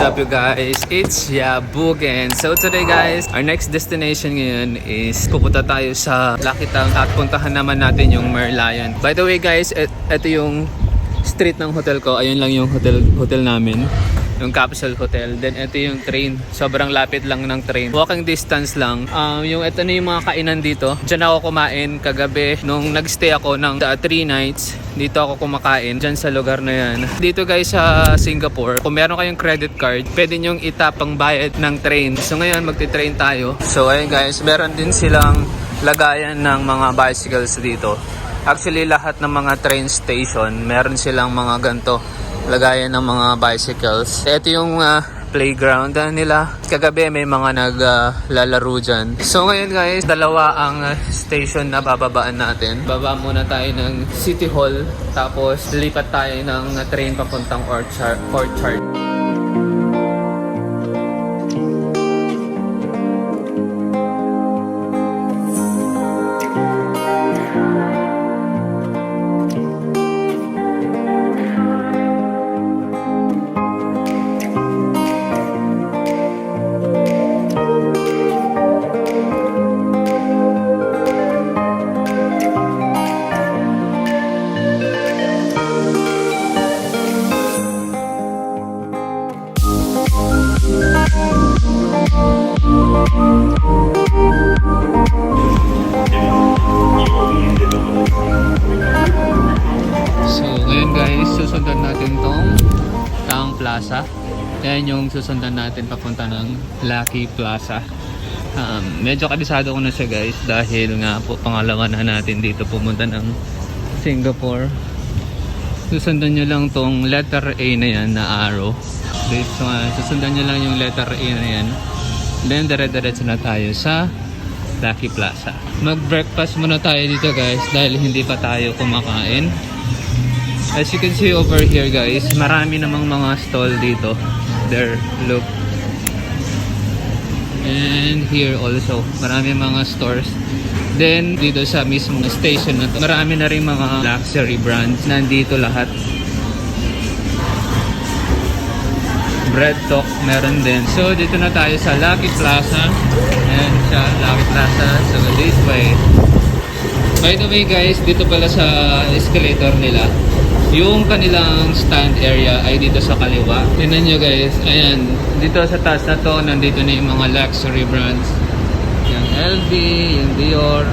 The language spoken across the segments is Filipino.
What's up you guys? It's Yabugen. So today guys, our next destination ngayon is pupunta tayo sa Lucky Town at puntahan naman natin yung Merlion. By the way guys, ito yung street ng hotel ko. Ayun lang yung hotel namin. Yung Capsule Hotel. Then ito yung train. Sobrang lapit lang ng train. Walking distance lang. Ito na yung mga kainan dito. Diyan ako kumain kagabi. Nung nagstay ako ng 3 nights, dito ako kumakain. Diyan sa lugar na yan. Dito guys sa Singapore, kung meron kayong credit card, pwede nyong itapang bayad ng train. So ngayon magti-train tayo. So ayun guys, meron din silang lagayan ng mga bicycles dito. Actually lahat ng mga train station, meron silang mga ganto lagayan ng mga bicycles. Ito yung playground nila. Kagabi may mga naglalaro dyan. So ngayon guys, dalawa ang station na bababaan natin. Baba muna tayo ng City Hall. Tapos lipat tayo ng train papuntang Orchard. Susundan natin tong Tang Plaza. Yan yung susundan natin papunta ng Lucky Plaza. Medyo kabisado ko na siya guys dahil nga po pangalawa na natin dito pumunta ng Singapore. Susundan nyo lang tong letter A na yan na arrow. Dito, susundan nyo lang yung letter A na yan. Then dire-diretso na tayo sa Lucky Plaza. Mag-breakfast muna tayo dito guys dahil hindi pa tayo kumakain. As you can see over here guys, marami namang mga stall dito. There, look. And here also, marami mga stores. Then, dito sa mismong station na to, marami na rin mga luxury brands. Nandito lahat. Bread Talk, meron din. So, dito na tayo sa Lucky Plaza. Ayan siya, Lucky Plaza. So, this way. By the way guys, dito pala sa escalator nila, yung kanilang stand area ay dito sa kaliwa. Tingnan nyo guys, ayan, dito sa taas na to, nandito na yung mga luxury brands. Yung LV, yung Dior.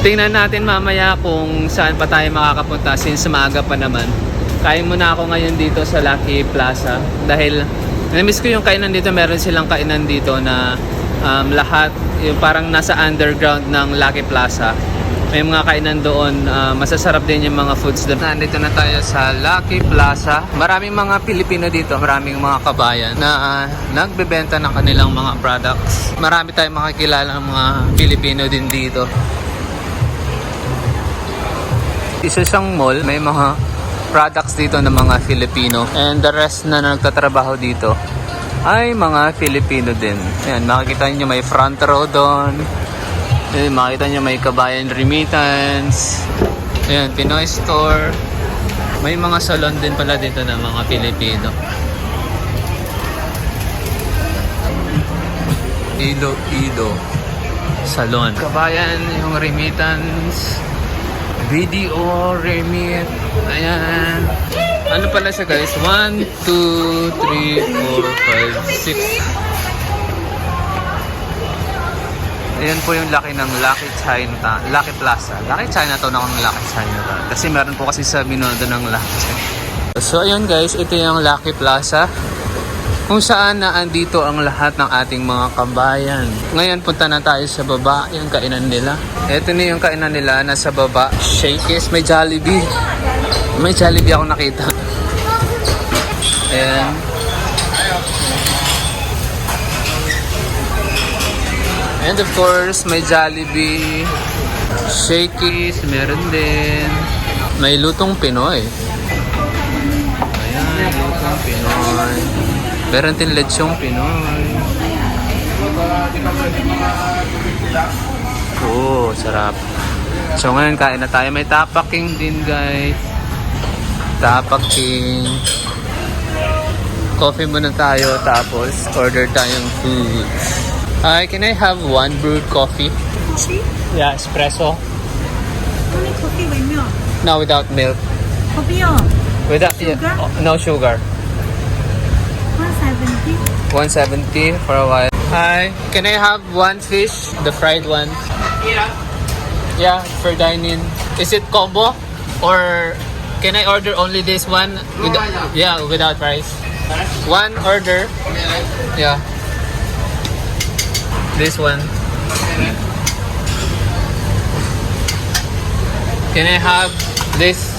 Tingnan natin mamaya kung saan pa tayo makakapunta since maaga pa naman. Kain muna ako ngayon dito sa Lucky Plaza dahil na-miss ko yung kainan dito. Meron silang kainan dito na lahat, yung parang nasa underground ng Lucky Plaza. May mga kainan doon, masasarap din yung mga foods doon. Nandito na tayo sa Lucky Plaza. Maraming mga Pilipino dito, maraming mga kabayan na nagbebenta ng kanilang mga products. Marami tayong makikilala ng mga Pilipino din dito. Isa siyang mall, may mga products dito ng mga Filipino. And the rest na nagtatrabaho dito ay mga Filipino din. Ayan, makikita nyo may front row doon. Makita nyo may Kabayan Remittance. Ayan, Pinoy Store. May mga salon din pala dito ng mga Pilipino. Ido Salon. Kabayan yung Remittance. Video Remit. Ayan. Ano pala siya guys? 1, 2, 3, 4, 5, 6. Ayan po yung laki ng Lucky Plaza. Lucky Chinatown ako ng Lucky Chinatown. Kasi meron po kasi sa Binondo ng Lucky Chinatown. So ayun guys, ito yung Lucky Plaza. Kung saan na andito ang lahat ng ating mga kabayan. Ngayon punta na tayo sa baba, yung kainan nila. Ito na yung kainan nila, nasa baba. Shakey's, may Jollibee. May Jollibee ako nakita. Ayan. And of course, may Jollibee, Shakey's, meron din. May lutong Pinoy. Ayan, lutong Pinoy. Meron din lechong Pinoy. Oh, sarap. So ngayon kain na tayo. May tapaking din guys. Tapaking. Coffee muna tayo, tapos order tayong food. Hi, can I have one brewed coffee? Coffee? Yeah, espresso. Only coffee with milk. No, without milk. Coffee Without Sugar? no sugar. 170. 170 for a while. Hi, can I have one fish, the fried one? Yeah, for dining. Is it combo or can I order only this one? Yeah, without rice. One order. Yeah. This one. Can I have this?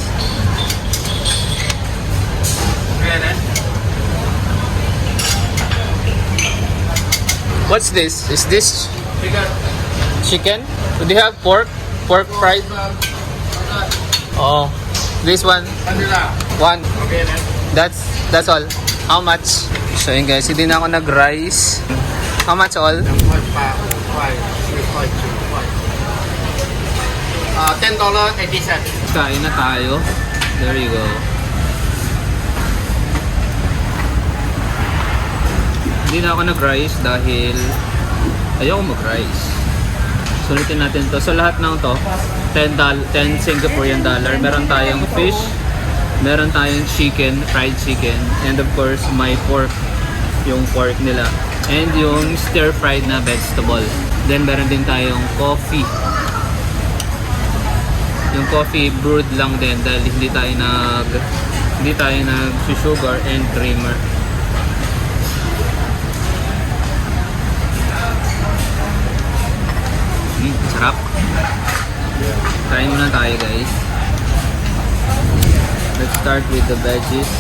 What's this? Is this chicken? Do they have pork? Pork fried? Oh, this one. One. That's all. How much? So yun guys, hindi na ako nag-rice. How much all? $10.80. Kain na tayo. There you go. Hindi na ako nag-rice dahil ayoko mag-rice. Sulitin natin to. So lahat ng to, $10 Singaporean dollar. Meron tayong fish, meron tayong chicken, fried chicken, and of course may pork, yung pork nila, and yung stir-fried na vegetable. Then meron din tayong coffee. Yung coffee brewed lang din dahil hindi tayo nag-sugar and creamer. Sarap. Kain muna tayo guys. Let's start with the veggies.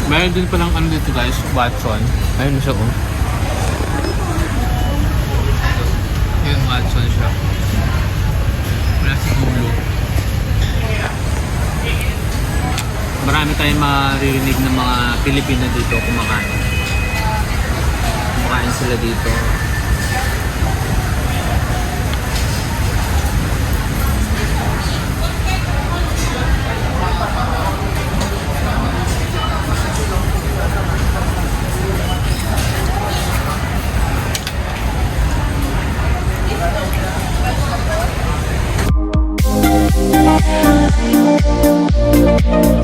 Meron din palang ano dito guys, Watson. Ayun siya oh. Yun, Watson siya. Wala si dulo. Marami tayong maririnig ng mga Pilipino dito kumakain. Kumakain sila dito. We'll be right back.